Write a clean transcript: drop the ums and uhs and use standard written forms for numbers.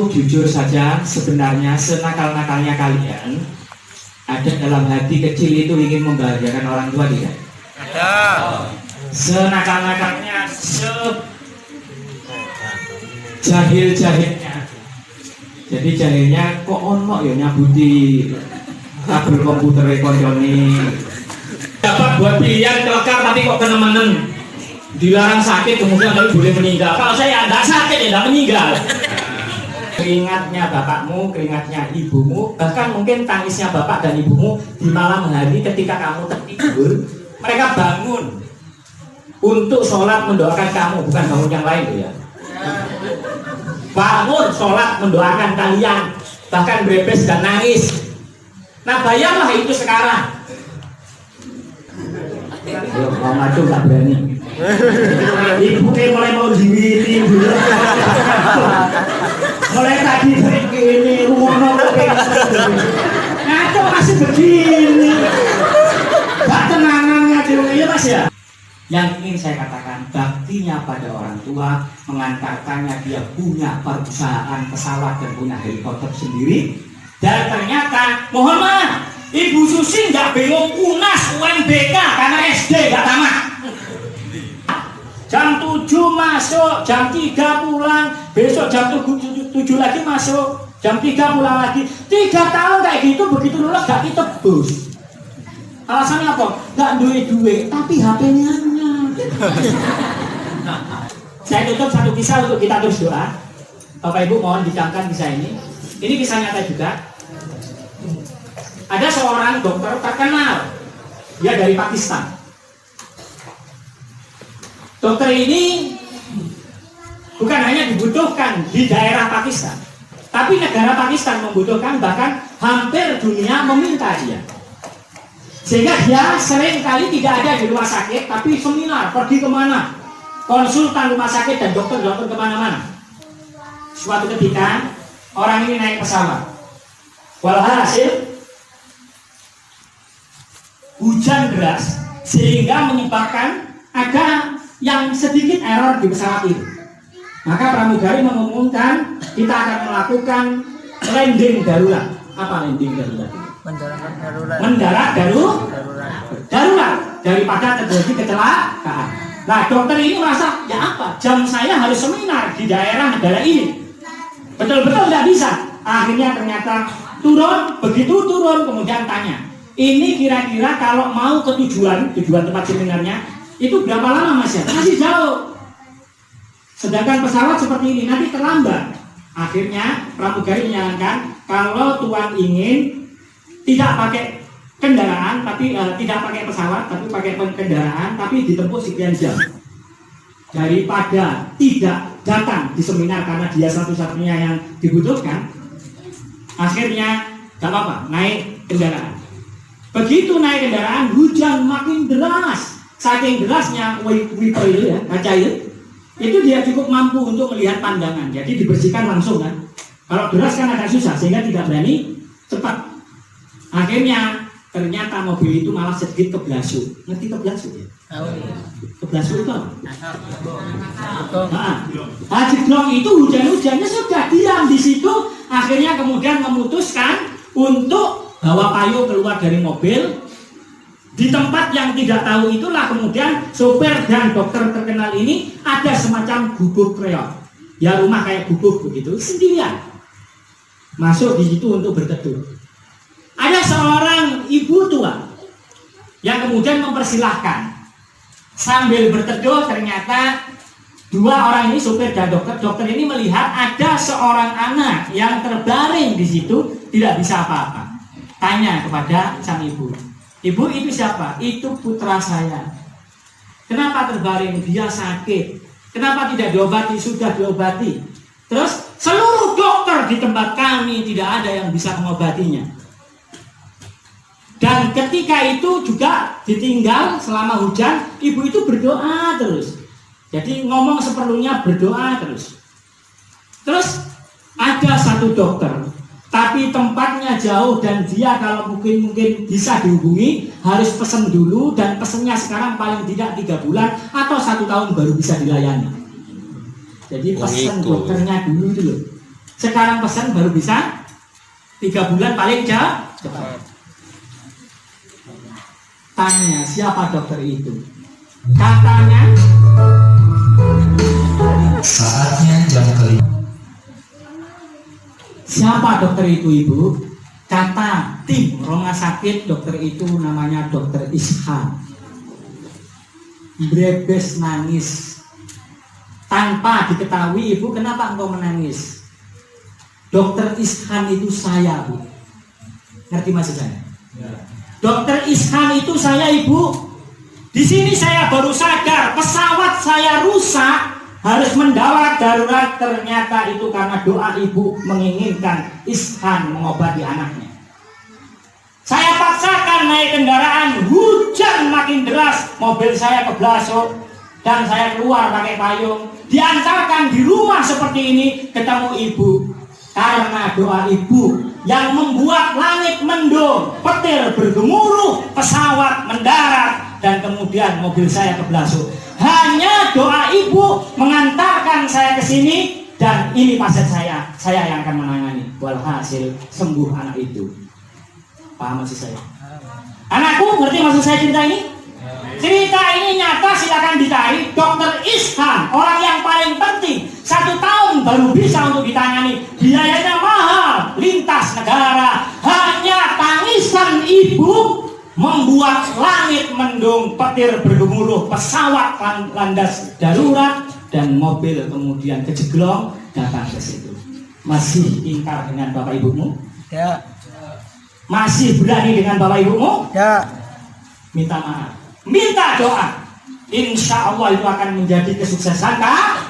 itu jujur saja, sebenarnya senakal-nakalnya kalian ada dalam hati kecil itu ingin membahagiakan orang tua tidak? Ada. Senakal-nakalnya, jahil-jahilnya. Jadi jahilnya kok ono ya nyabuti kabel komputer koncone. Dapat buat pilihan kelakar tapi kok kena menen. Dilarang sakit kemudian tapi boleh meninggal. Kalau saya tidak sakit ya tidak meninggal. Keringatnya bapakmu, keringatnya ibumu, bahkan mungkin tangisnya bapak dan ibumu di malam hari ketika kamu tertidur, mereka bangun untuk sholat mendoakan kamu, bukan bangun yang lain ya. Bangun sholat mendoakan kalian, bahkan berbes dan nangis. Nah bayarlah itu sekarang. Mau maju nggak berani. Ibu mulai mau diwiti dulu. Mulai tadi begini, rumono ngaco masih begini. Gak tenangan ngaco ya mas ya. Yang ingin saya katakan, baktinya pada orang tua mengantarkannya dia punya perusahaan pesawat dan punya helikopter sendiri. Dan ternyata, mohon maaf, Ibu Susi nggak bingung UNAS, UMBK karena SD nggak tamat. Jam 7 masuk, jam 3 pulang, besok jam 7 lagi masuk, jam 3 pulang lagi. 3 tahun kayak gitu, begitu lulus gak ditebus. Alasannya apa? Gak duit, tapi HP-nya. Saya tutup satu kisah untuk kita terus doa. Bapak Ibu mohon dicamkan kisah ini. Ini kisah nyata juga. Ada seorang dokter terkenal, dia dari Pakistan. Dokter ini bukan hanya dibutuhkan di daerah Pakistan, tapi negara Pakistan membutuhkan, bahkan hampir dunia meminta dia. Sehingga dia sering kali tidak ada di rumah sakit, tapi seminar, pergi kemana, konsultan rumah sakit dan dokter-dokter kemana-mana. Suatu ketika orang ini naik pesawat, walhasil hujan deras sehingga menyebabkan ada yang sedikit error di pesawat itu. Maka pramugari mengumumkan kita akan melakukan landing darurat. Apa landing darurat? Mendarat darurat daripada terjadi kecelakaan. Nah dokter ini merasa ya apa? Jam saya harus seminar di daerah negara ini. Betul-betul tidak bisa. Akhirnya ternyata turun, begitu turun kemudian tanya, ini kira-kira kalau mau ke tujuan tempat seminarnya itu berapa lama mas ya? Masih jauh. Sedangkan pesawat seperti ini nanti terlambat. Akhirnya pramugari menyarankan kalau tuan ingin tidak pakai kendaraan, tapi tidak pakai pesawat, tapi pakai kendaraan, tapi ditempuh sekian jam. Daripada tidak datang di seminar karena dia satu-satunya yang dibutuhkan, akhirnya gak apa-apa naik kendaraan. Begitu naik kendaraan, hujan makin deras. Saking derasnya wiper itu ya, kaca itu dia cukup mampu untuk melihat pandangan. Jadi dibersihkan langsung kan. Kalau deras kan agak susah sehingga tidak berani cepat. Akhirnya ternyata mobil itu malah sedikit keblasu. Ngerti keblasu ya? Keblasu itu apa? Jeblok itu hujan-hujannya sudah diam di situ. Akhirnya kemudian memutuskan untuk bawa payung keluar dari mobil. Di tempat yang tidak tahu itulah kemudian sopir dan dokter terkenal ini ada semacam gubuk reok. Ya rumah kayak gubuk begitu sendirian. Masuk di situ untuk berteduh. Ada seorang ibu tua yang kemudian mempersilahkan. Sambil berteduh ternyata dua orang ini sopir dan dokter ini melihat ada seorang anak yang terbaring di situ tidak bisa apa-apa. Tanya kepada sang ibu. Ibu itu siapa? Itu putra saya. Kenapa terbaring? Dia sakit. Kenapa tidak diobati? Sudah diobati. Terus seluruh dokter di tempat kami tidak ada yang bisa mengobatinya. Dan ketika itu juga ditinggal selama hujan, ibu itu berdoa terus. Jadi ngomong seperlunya, berdoa terus. Terus ada satu dokter, tapi tempatnya jauh dan dia kalau mungkin bisa dihubungi harus pesen dulu, dan pesennya sekarang paling tidak 3 bulan atau 1 tahun baru bisa dilayani. Jadi pesen dokternya dulu dulu. Sekarang pesan baru bisa 3 bulan paling cepat. Tanya siapa dokter itu? Katanya saatnya jam kelima. Siapa dokter itu, Ibu? Kata tim rumah sakit dokter itu namanya Dokter Ishan. Brebes nangis. Tanpa diketahui, Ibu, kenapa engkau menangis? Dokter Ishan itu saya, Bu. Ngerti maksud saya? Dokter Ishan itu saya, Ibu. Di sini saya baru sadar pesawat saya rusak, harus mendarat darurat. Ternyata itu karena doa ibu menginginkan Ishan mengobati anaknya. Saya paksakan naik kendaraan, hujan makin deras, mobil saya keblasok dan saya keluar pakai payung. Diantarkan di rumah seperti ini ketemu ibu. Karena doa ibu yang membuat langit mendung, petir bergemuruh, pesawat mendarat dan kemudian mobil saya keblasok. Hanya doa ibu mengantarkan saya ke sini dan ini pasien saya yang akan menangani. Walhasil sembuh anak itu. Paham maksud saya? Anakku, ngerti maksud saya cerita ini? Cerita ini nyata, silakan dicari. Dokter Ishan, orang yang paling penting, 1 tahun baru bisa untuk ditangani. Biayanya mahal, lintas negara. Hanya tangisan ibu membuat langit mendung, petir bergemuruh, pesawat landas darurat, dan mobil kemudian kejeglong datang ke situ. Masih ingkar dengan bapak ibumu? Ya. Masih berani dengan bapak ibumu? Ya. Minta maaf, minta doa. Insya Allah itu akan menjadi kesuksesan, Kak.